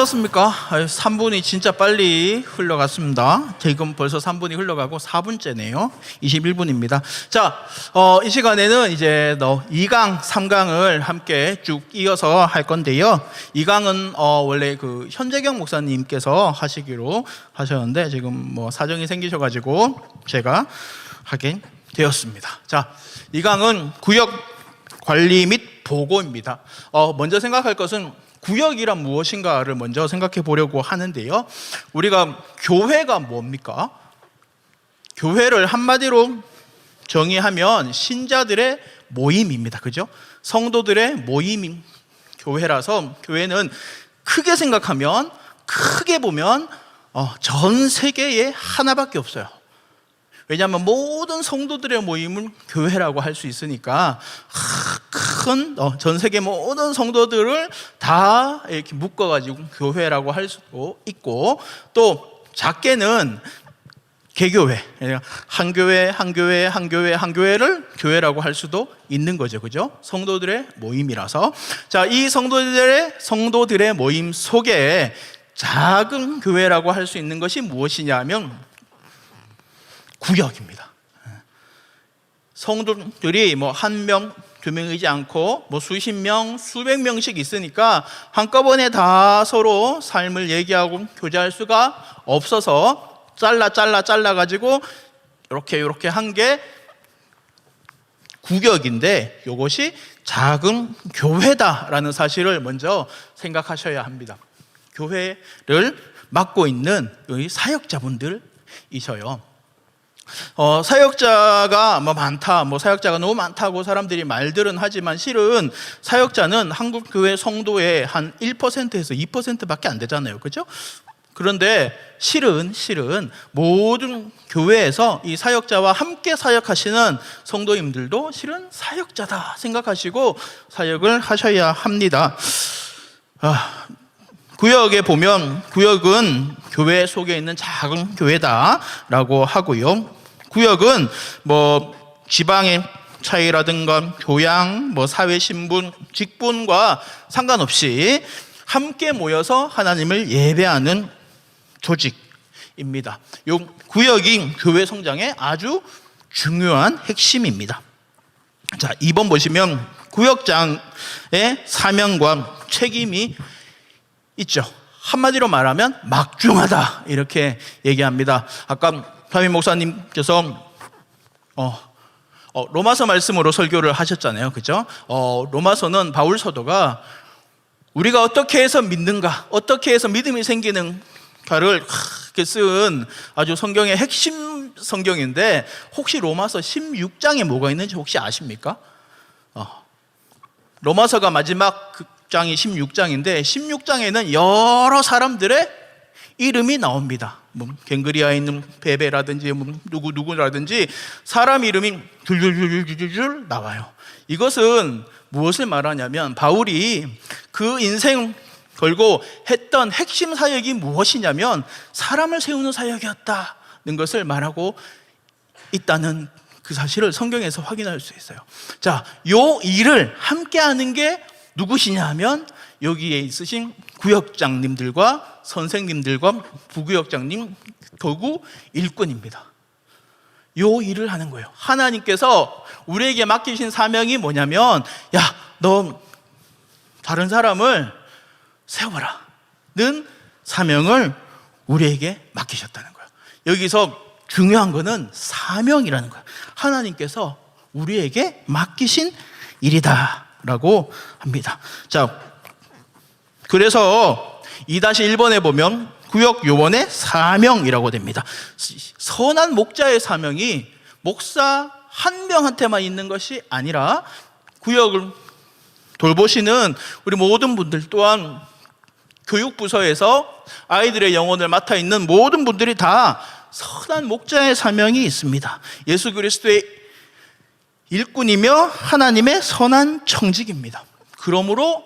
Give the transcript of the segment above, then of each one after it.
오셨습니까? 3분이 진짜 빨리 흘러갔습니다. 지금 벌써 3분이 흘러가고 4분째네요. 21분입니다. 자, 이 시간에는 이제 2강, 3강을 함께 쭉 이어서 할 건데요. 2강은 원래 그 현재경 목사님께서 하시기로 하셨는데 지금 뭐 사정이 생기셔가지고 제가 하게 되었습니다. 자, 2강은 구역 관리 및 보고입니다. 먼저 생각할 것은 구역이란 무엇인가를 먼저 생각해 보려고 하는데요. 우리가 교회가 뭡니까? 교회를 한마디로 정의하면 신자들의 모임입니다. 그죠? 성도들의 모임인 교회라서 교회는 크게 생각하면, 크게 보면 전 세계에 하나밖에 없어요. 왜냐하면 모든 성도들의 모임을 교회라고 할 수 있으니까 큰 전 세계 모든 성도들을 다 이렇게 묶어가지고 교회라고 할 수도 있고, 또 작게는 개교회, 한 교회, 한 교회, 한 교회, 한 교회를 교회라고 할 수도 있는 거죠. 그죠? 성도들의 모임이라서. 자, 이 성도들의 모임 속에 작은 교회라고 할 수 있는 것이 무엇이냐면 구역입니다. 성도들이 뭐 한 명, 두 명이지 않고 뭐 수십 명, 수백 명씩 있으니까 한꺼번에 다 서로 삶을 얘기하고 교제할 수가 없어서 잘라가지고 이렇게 한 게 구역인데, 이것이 작은 교회다라는 사실을 먼저 생각하셔야 합니다. 교회를 맡고 있는 여기 사역자분들이셔요. 사역자가 많다, 사역자가 너무 많다고 사람들이 말들은 하지만 실은 사역자는 한국 교회 성도의 한 1%에서 2%밖에 안 되잖아요. 그죠? 그런데 실은 모든 교회에서 이 사역자와 함께 사역하시는 성도님들도 실은 사역자다 생각하시고 사역을 하셔야 합니다. 구역에 보면 구역은 교회 속에 있는 작은 교회다라고 하고요. 구역은 뭐 지방의 차이라든가 교양, 사회 신분, 직분과 상관없이 함께 모여서 하나님을 예배하는 조직입니다. 이 구역이 교회 성장의 아주 중요한 핵심입니다. 자, 2번 보시면 구역장의 사명과 책임이 있죠. 한마디로 말하면 막중하다 이렇게 얘기합니다. 아까 파민 목사님께서 로마서 말씀으로 설교를 하셨잖아요. 그죠? 로마서는 바울 사도가 우리가 어떻게 해서 믿는가, 어떻게 해서 믿음이 생기는가를 쓴 아주 성경의 핵심 성경인데, 혹시 로마서 16장에 뭐가 있는지 혹시 아십니까? 로마서가 마지막 장이 16장인데 16장에는 여러 사람들의 이름이 나옵니다. 갱그리아에 있는 베베라든지 누구라든지 사람 이름이 줄줄줄줄줄 나와요. 이것은 무엇을 말하냐면 바울이 그 인생 걸고 했던 핵심 사역이 무엇이냐면 사람을 세우는 사역이었다는 것을 말하고 있다는 그 사실을 성경에서 확인할 수 있어요. 자, 요 일을 함께 하는 게 누구시냐 하면 여기에 있으신 구역장님들과 선생님들과 부구역장님, 교구 일꾼입니다. 요 일을 하는 거예요. 하나님께서 우리에게 맡기신 사명이 뭐냐면, 야, 너 다른 사람을 세워라 는 사명을 우리에게 맡기셨다는 거예요. 여기서 중요한 거는 사명이라는 거예요. 하나님께서 우리에게 맡기신 일이다 라고 합니다. 자, 그래서 2-1번에 보면 구역 요원의 사명이라고 됩니다. 선한 목자의 사명이 목사 한 명한테만 있는 것이 아니라 구역을 돌보시는 우리 모든 분들, 또한 교육부서에서 아이들의 영혼을 맡아 있는 모든 분들이 다 선한 목자의 사명이 있습니다. 예수 그리스도의 일꾼이며 하나님의 선한 청직입니다. 그러므로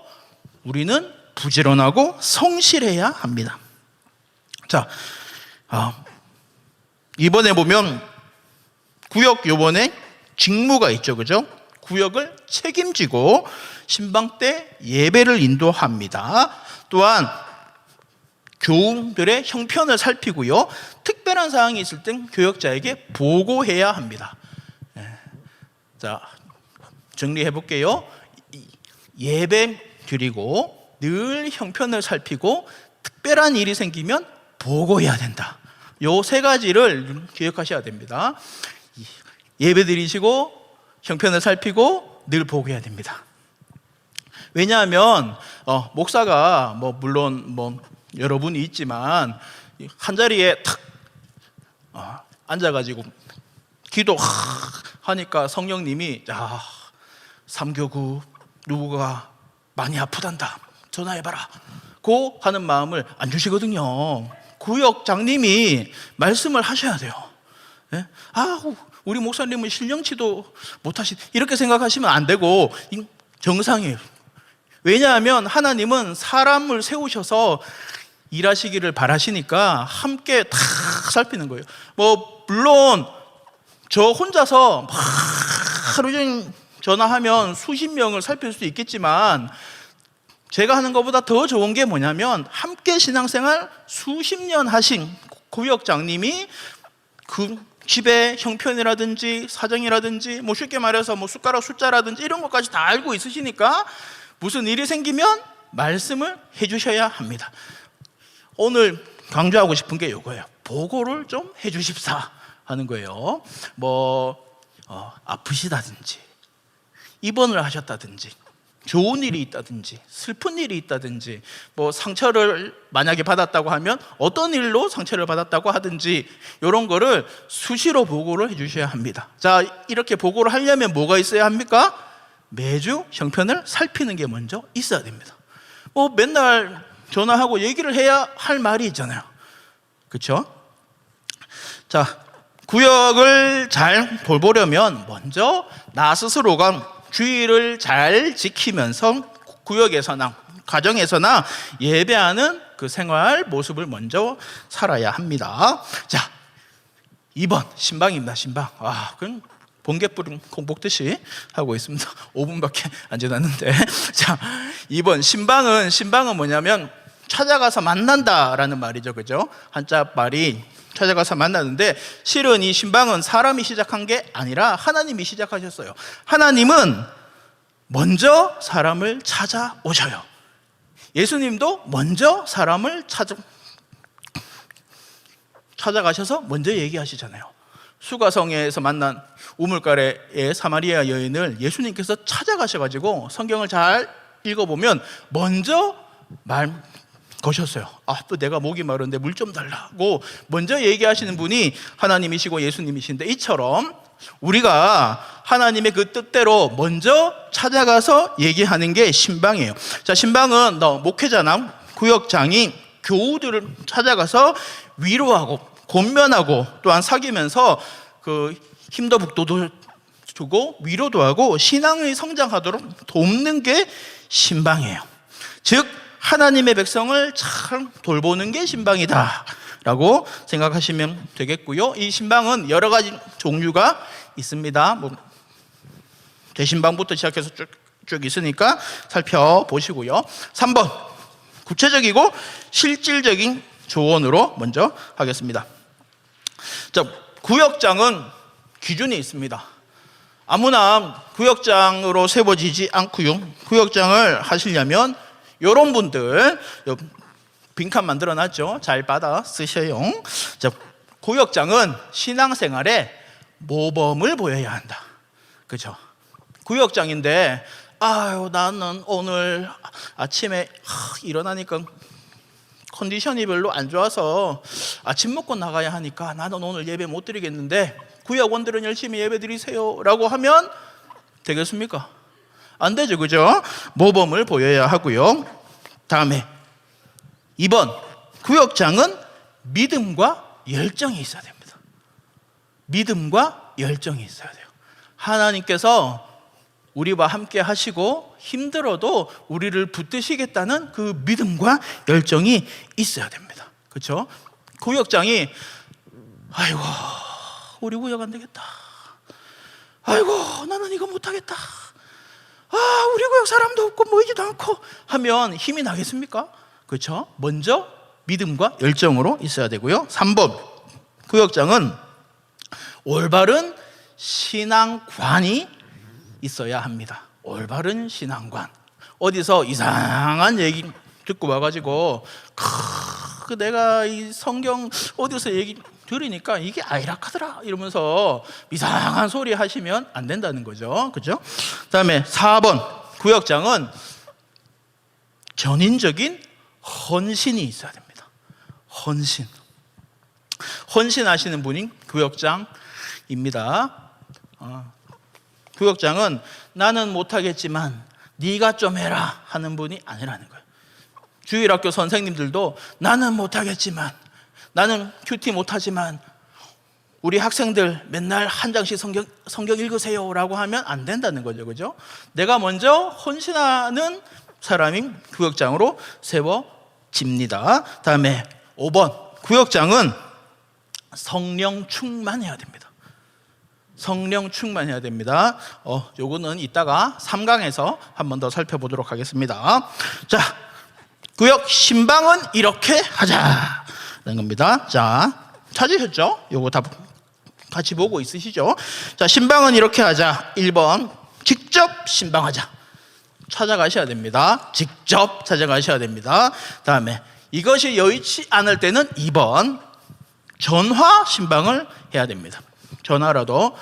우리는 부지런하고 성실해야 합니다. 자, 이번에 보면 구역 요원의 직무가 있죠. 그죠? 구역을 책임지고 신방 때 예배를 인도합니다. 또한 교우들의 형편을 살피고요. 특별한 사항이 있을 땐 교역자에게 보고해야 합니다. 자, 정리해 볼게요. 예배 드리고 늘 형편을 살피고 특별한 일이 생기면 보고해야 된다. 요 세 가지를 기억하셔야 됩니다. 예배 드리시고 형편을 살피고 늘 보고해야 됩니다. 왜냐하면 목사가 물론 여러분이 있지만 한 자리에 탁 앉아가지고 기도 하니까 성령님이 삼교구 누구가 많이 아프단다 전화해봐라 고 하는 마음을 안 주시거든요. 구역장님이 말씀을 하셔야 돼요. 예? 우리 목사님은 신령치도 못하시 이렇게 생각하시면 안 되고 정상이에요. 왜냐하면 하나님은 사람을 세우셔서 일하시기를 바라시니까 함께 다 살피는 거예요. 물론 저 혼자서 하루 종일 전화하면 수십 명을 살필 수 있겠지만 제가 하는 것보다 더 좋은 게 뭐냐면 함께 신앙생활 수십 년 하신 구역장님이 그 집의 형편이라든지 사정이라든지 쉽게 말해서 숟가락 숫자라든지 이런 것까지 다 알고 있으시니까 무슨 일이 생기면 말씀을 해주셔야 합니다. 오늘 강조하고 싶은 게 이거예요. 보고를 좀 해주십사 하는 거예요. 아프시다든지 입원을 하셨다든지 좋은 일이 있다든지 슬픈 일이 있다든지 상처를 만약에 받았다고 하면 어떤 일로 상처를 받았다고 하든지 이런 거를 수시로 보고를 해주셔야 합니다. 자, 이렇게 보고를 하려면 뭐가 있어야 합니까? 매주 형편을 살피는 게 먼저 있어야 됩니다. 맨날 전화하고 얘기를 해야 할 말이 있잖아요. 그렇죠? 자, 구역을 잘 돌보려면 먼저 나 스스로가 주의를 잘 지키면서 구역에서나 가정에서나 예배하는 그 생활 모습을 먼저 살아야 합니다. 자, 2번 신방입니다. 신방. 그럼 번개불 콩 볶듯이 하고 있습니다. 5분밖에 안 지났는데. 자, 2번 신방은 뭐냐면 찾아가서 만난다라는 말이죠. 그죠? 한자 말이 찾아가서 만나는데 실은 이 신방은 사람이 시작한 게 아니라 하나님이 시작하셨어요. 하나님은 먼저 사람을 찾아오셔요. 예수님도 먼저 사람을 찾아가셔서 먼저 얘기하시잖아요. 수가성에서 만난 우물가래의 사마리아 여인을 예수님께서 찾아가셔가지고 성경을 잘 읽어보면 먼저 거셨어요. 또 내가 목이 마른데 물 좀 달라고 먼저 얘기하시는 분이 하나님이시고 예수님이신데 이처럼 우리가 하나님의 그 뜻대로 먼저 찾아가서 얘기하는 게 신방이에요. 자, 신방은 목회자나 구역장이 교우들을 찾아가서 위로하고 권면하고 또한 사귀면서 그 힘도 북도도 주고 위로도 하고 신앙이 성장하도록 돕는 게 신방이에요. 즉 하나님의 백성을 잘 돌보는 게 신방이다 라고 생각하시면 되겠고요. 이 신방은 여러 가지 종류가 있습니다. 대신방부터 시작해서 쭉 있으니까 살펴보시고요. 3번 구체적이고 실질적인 조언으로 먼저 하겠습니다. 자, 구역장은 기준이 있습니다. 아무나 구역장으로 세워지지 않고요. 구역장을 하시려면 이런 분들 빈칸 만들어놨죠. 잘 받아 쓰셔요. 자, 구역장은 신앙생활에 모범을 보여야 한다. 그렇죠? 구역장인데 나는 오늘 아침에 일어나니까 컨디션이 별로 안 좋아서 아침 먹고 나가야 하니까 나는 오늘 예배 못 드리겠는데 구역원들은 열심히 예배 드리세요 라고 하면 되겠습니까? 안 되죠. 그죠? 모범을 보여야 하고요. 다음에 2번 구역장은 믿음과 열정이 있어야 됩니다. 믿음과 열정이 있어야 돼요. 하나님께서 우리와 함께 하시고 힘들어도 우리를 붙드시겠다는 그 믿음과 열정이 있어야 됩니다. 그렇죠? 구역장이 아이고 우리 구역 안 되겠다. 아이고 나는 이거 못하겠다. 우리 구역 사람도 없고 모이지도 않고 하면 힘이 나겠습니까? 그렇죠? 먼저 믿음과 열정으로 있어야 되고요. 3번 구역장은 올바른 신앙관이 있어야 합니다. 올바른 신앙관. 어디서 이상한 얘기 듣고 와가지고 내가 이 성경 어디서 얘기 들으니까 이게 아이락하더라 이러면서 이상한 소리 하시면 안 된다는 거죠. 그죠? 그다음에 4번 구역장은 전인적인 헌신이 있어야 됩니다. 헌신하시는 분이 구역장입니다. 구역장은 나는 못하겠지만 네가 좀 해라 하는 분이 아니라는 거예요. 주일학교 선생님들도 나는 못하겠지만, 나는 큐티 못하지만 우리 학생들 맨날 한 장씩 성경 읽으세요 라고 하면 안 된다는 거죠. 그죠? 내가 먼저 헌신하는 사람이 구역장으로 세워집니다. 다음에 5번 구역장은 성령 충만해야 됩니다. 성령 충만해야 됩니다. 요거는 이따가 3강에서 한 번 더 살펴보도록 하겠습니다. 자, 구역 신방은 이렇게 하자는 겁니다. 자, 찾으셨죠? 요거 다 같이 보고 있으시죠? 자, 신방은 이렇게 하자. 1번 직접 신방하자. 찾아가셔야 됩니다. 직접 찾아가셔야 됩니다. 다음에 이것이 여의치 않을 때는 2번 전화 신방을 해야 됩니다. 전화라도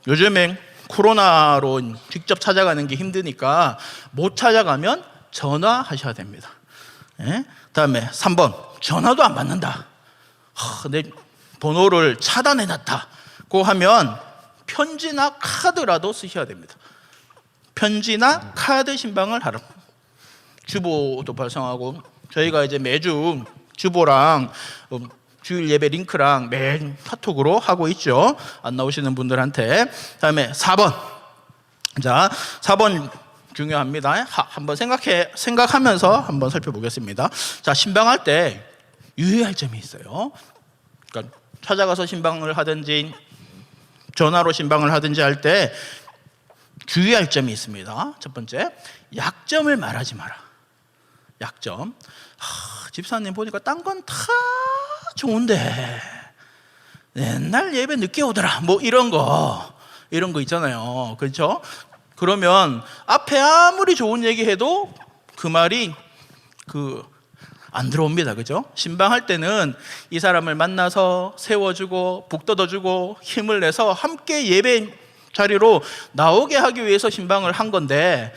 요즘엔 코로나로 직접 찾아가는 게 힘드니까 못 찾아가면 전화하셔야 됩니다. 예? 다음에 3번 전화도 안 받는다. 내 번호를 차단해놨다고 하면 편지나 카드라도 쓰셔야 됩니다. 편지나 카드 신방을 하라. 주보도 발송하고 저희가 이제 매주 주보랑 주일 예배 링크랑 매일 카톡으로 하고 있죠. 안 나오시는 분들한테. 다음에 4번. 자, 4번 중요합니다. 한번 생각하면서 한번 살펴보겠습니다. 자, 신방할 때 유의할 점이 있어요. 그러니까 찾아가서 신방을 하든지 전화로 신방을 하든지 할 때 주의할 점이 있습니다. 첫 번째, 약점을 말하지 마라. 약점. 집사님 보니까 딴 건 다 좋은데 맨날 예배 늦게 오더라. 뭐 이런 거 있잖아요. 그렇죠? 그러면 앞에 아무리 좋은 얘기해도 그 말이 안 들어옵니다. 그죠? 신방할 때는 이 사람을 만나서 세워주고 북돋아주고 힘을 내서 함께 예배 자리로 나오게 하기 위해서 신방을 한 건데,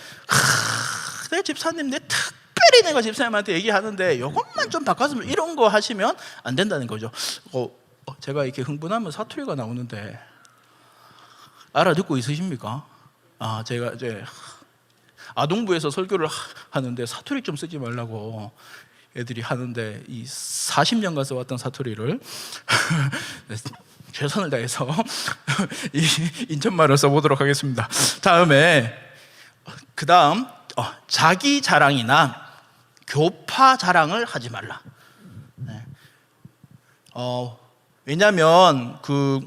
내 집사님, 특별히 내가 집사님한테 얘기하는데 이것만 좀 바꿨으면, 이런 거 하시면 안 된다는 거죠. 제가 이렇게 흥분하면 사투리가 나오는데 알아듣고 있으십니까? 제가 이제 아동부에서 설교를 하는데 사투리 좀 쓰지 말라고 애들이 하는데, 이 40년 가서 왔던 사투리를 최선을 다해서 인천말을 써보도록 하겠습니다. 그 다음 자기 자랑이나 교파 자랑을 하지 말라. 네. 왜냐하면 그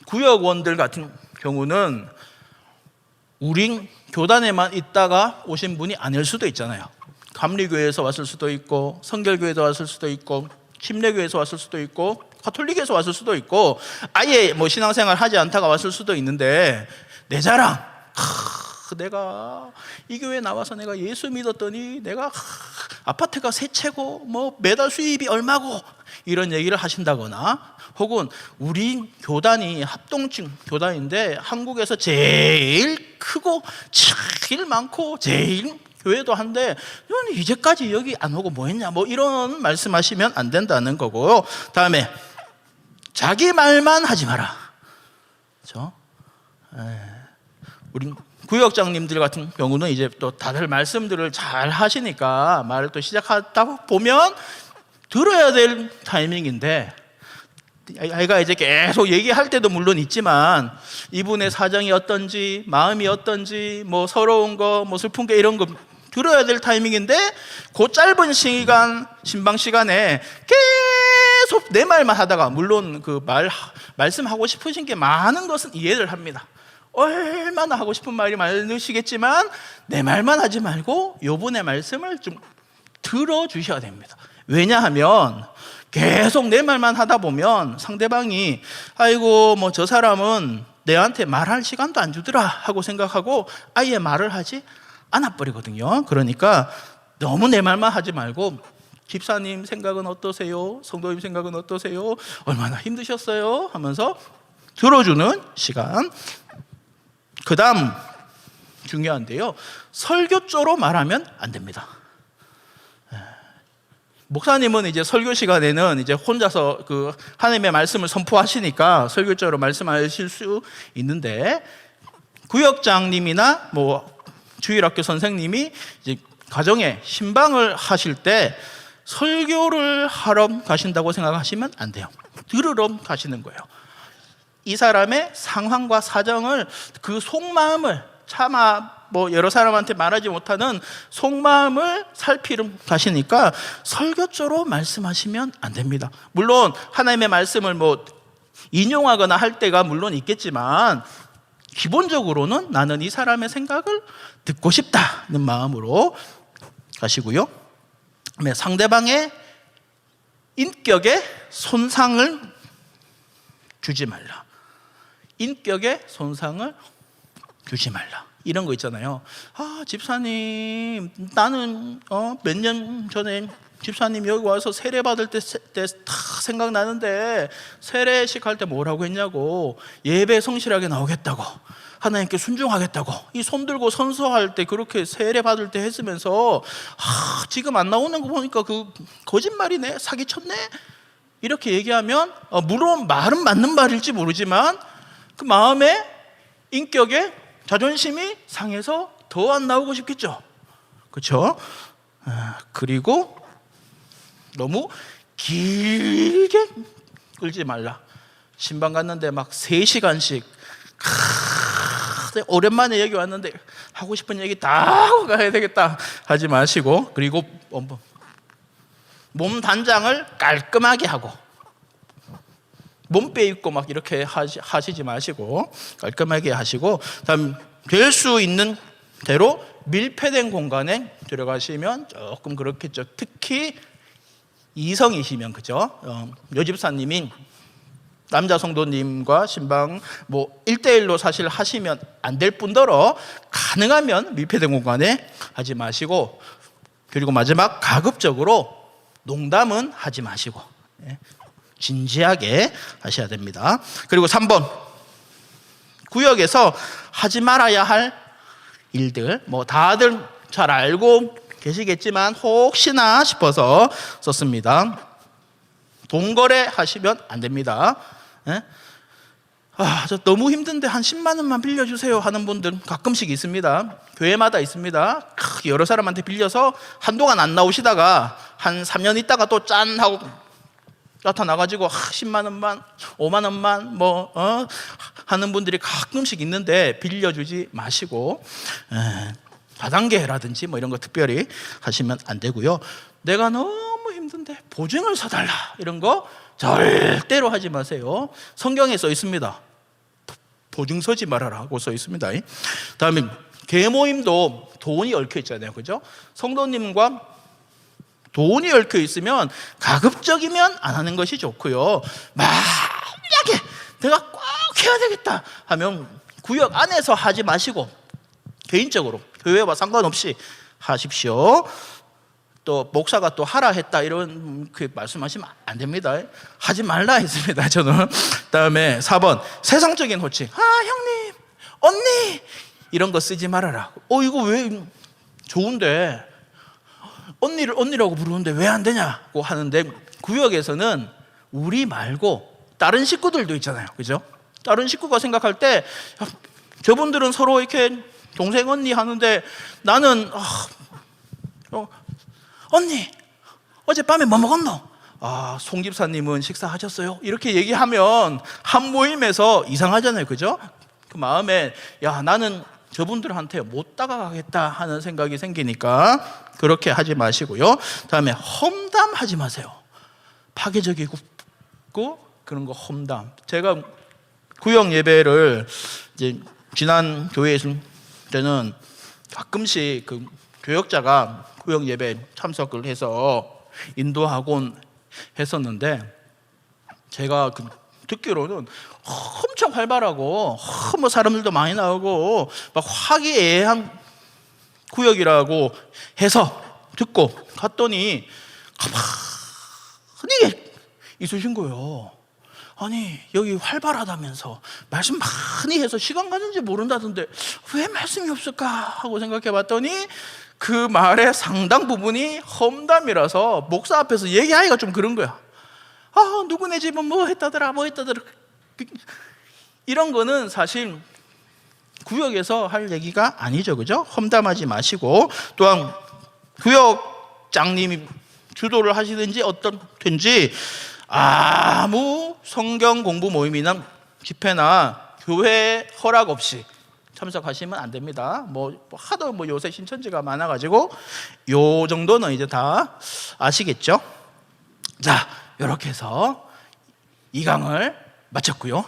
구역원들 같은 경우는 우리 교단에만 있다가 오신 분이 아닐 수도 있잖아요. 감리교회에서 왔을 수도 있고, 성결교회에서 왔을 수도 있고, 침례교회에서 왔을 수도 있고, 가톨릭에서 왔을 수도 있고, 아예 뭐 신앙생활 하지 않다가 왔을 수도 있는데, 내 자랑, 내가 이 교회 나와서 내가 예수 믿었더니 내가 아파트가 세 채고 뭐 매달 수입이 얼마고, 이런 얘기를 하신다거나, 혹은 우리 교단이 합동층 교단인데 한국에서 제일 크고 제일 많고 제일 교회도 한데 이제까지 여기 안 오고 뭐 했냐, 뭐 이런 말씀하시면 안 된다는 거고요. 다음에 자기 말만 하지 마라. 그렇죠? 우리 구역장님들 같은 경우는 이제 또 다들 말씀들을 잘 하시니까 말을 또 시작하다 보면 들어야 될 타이밍인데, 아이가 이제 계속 얘기할 때도 물론 있지만 이분의 사정이 어떤지, 마음이 어떤지, 뭐 서러운 거, 뭐 슬픈 게, 이런 거 들어야 될 타이밍인데, 그 짧은 시간, 신방 시간에 계속 내 말만 하다가, 물론 그 말씀하고 싶으신 게 많은 것은 이해를 합니다. 얼마나 하고 싶은 말이 많으시겠지만 내 말만 하지 말고 요분의 말씀을 좀 들어주셔야 됩니다. 왜냐하면 계속 내 말만 하다 보면 상대방이 아이고 뭐 저 사람은 내한테 말할 시간도 안 주더라 하고 생각하고 아예 말을 하지 않아 버리거든요. 그러니까 너무 내 말만 하지 말고 집사님 생각은 어떠세요? 성도님 생각은 어떠세요? 얼마나 힘드셨어요? 하면서 들어주는 시간. 그 다음 중요한데요, 설교조로 말하면 안 됩니다. 목사님은 이제 설교 시간에는 이제 혼자서 그 하나님의 말씀을 선포하시니까 설교조로 말씀하실 수 있는데, 구역장님이나 뭐 주일학교 선생님이 이제 가정에 신방을 하실 때 설교를 하러 가신다고 생각하시면 안 돼요. 들으러 가시는 거예요. 이 사람의 상황과 사정을, 그 속마음을, 차마 뭐 여러 사람한테 말하지 못하는 속마음을 살피러 가시니까 설교조로 말씀하시면 안 됩니다. 물론 하나님의 말씀을 뭐 인용하거나 할 때가 물론 있겠지만 기본적으로는 나는 이 사람의 생각을 듣고 싶다는 마음으로 가시고요. 상대방의 인격에 손상을 주지 말라. 인격에 손상을 주지 말라. 이런 거 있잖아요. 아, 집사님, 나는 몇 년 전에 집사님 여기 와서 세례 받을 때 생각나는데 세례식 할 때 뭐라고 했냐고, 예배 성실하게 나오겠다고, 하나님께 순종하겠다고, 이 손 들고 선서할 때 그렇게 세례 받을 때 했으면서 지금 안 나오는 거 보니까 그 거짓말이네, 사기쳤네, 이렇게 얘기하면 물론 말은 맞는 말일지 모르지만 그 마음에, 인격에 자존심이 상해서 더 안 나오고 싶겠죠. 그렇죠? 그리고 너무 길게 끌지 말라. 신방 갔는데 막 3시간씩 오랜만에 여기 왔는데 하고 싶은 얘기 다 하고 가야 되겠다 하지 마시고, 그리고 몸 단장을 깔끔하게 하고 몸 빼입고 막 이렇게 하시지 마시고 깔끔하게 하시고, 다음 될 수 있는 대로 밀폐된 공간에 들어가시면 조금 그렇겠죠. 특히 이성이시면, 그죠? 여집사님이 남자 성도님과 신방 뭐 1대1로 사실 하시면 안 될 뿐더러 가능하면 밀폐된 공간에 하지 마시고, 그리고 마지막 가급적으로 농담은 하지 마시고 진지하게 하셔야 됩니다. 그리고 3번, 구역에서 하지 말아야 할 일들, 뭐 다들 잘 알고 계시겠지만 혹시나 싶어서 썼습니다. 돈거래 하시면 안 됩니다. 저 너무 힘든데 한 10만 원만 빌려주세요 하는 분들 가끔씩 있습니다. 교회마다 있습니다. 여러 사람한테 빌려서 한동안 안 나오시다가 한 3년 있다가 또 짠 하고 나타나가지고 10만 원만 5만 원만 뭐 하는 분들이 가끔씩 있는데 빌려주지 마시고, 다단계라든지 뭐 이런 거 특별히 하시면 안 되고요. 내가 너무 힘든데 보증을 서달라, 이런 거 절대로 하지 마세요. 성경에 써 있습니다. 보증 서지 말아라고 써 있습니다. 다음에 계모임도 돈이 얽혀 있잖아요, 그죠? 성도님과 돈이 얽혀 있으면 가급적이면 안 하는 것이 좋고요. 만약에 내가 꼭 해야 되겠다 하면 구역 안에서 하지 마시고 개인적으로 교회와 상관없이 하십시오. 또 목사가 또 하라 했다 이런 그 말씀하시면 안 됩니다. 하지 말라 했습니다, 저는. 다음에 4번, 세상적인 호칭. 형님, 언니, 이런 거 쓰지 말아라. 이거 왜 좋은데 언니를 언니라고 부르는데 왜 안 되냐고 하는데, 구역에서는 우리 말고 다른 식구들도 있잖아요, 그죠? 다른 식구가 생각할 때 저분들은 서로 이렇게 동생 언니 하는데 나는 언니 어젯밤에 뭐 먹었노? 송 집사님은 식사하셨어요? 이렇게 얘기하면 한 모임에서 이상하잖아요, 그죠? 그 마음에 나는 저분들한테 못 다가가겠다 하는 생각이 생기니까 그렇게 하지 마시고요. 다음에 험담하지 마세요. 파괴적이고 그런 거 험담. 제가 구역 예배를 이제 지난 교회에 있을 때는 가끔씩 그 교역자가 구역 예배 참석을 해서 인도하곤 했었는데, 제가 듣기로는 엄청 활발하고 뭐 사람들도 많이 나오고 막 화기애애한 구역이라고 해서 듣고 갔더니 가만히 있으신 거예요. 아니, 여기 활발하다면서 말씀 많이 해서 시간 가는지 모른다던데 왜 말씀이 없을까 하고 생각해 봤더니 그 말의 상당 부분이 험담이라서 목사 앞에서 얘기하기가 좀 그런 거야. 아, 누구네 집은 뭐 했다더라 이런 거는 사실 구역에서 할 얘기가 아니죠, 그죠? 험담하지 마시고, 또한 구역장님이 주도를 하시든지 어떻든지 아무 성경 공부 모임이나 집회나 교회 허락 없이 참석하시면 안 됩니다. 하도 요새 신천지가 많아가지고 요 정도는 이제 다 아시겠죠? 자, 이렇게 해서 2강을 마쳤고요.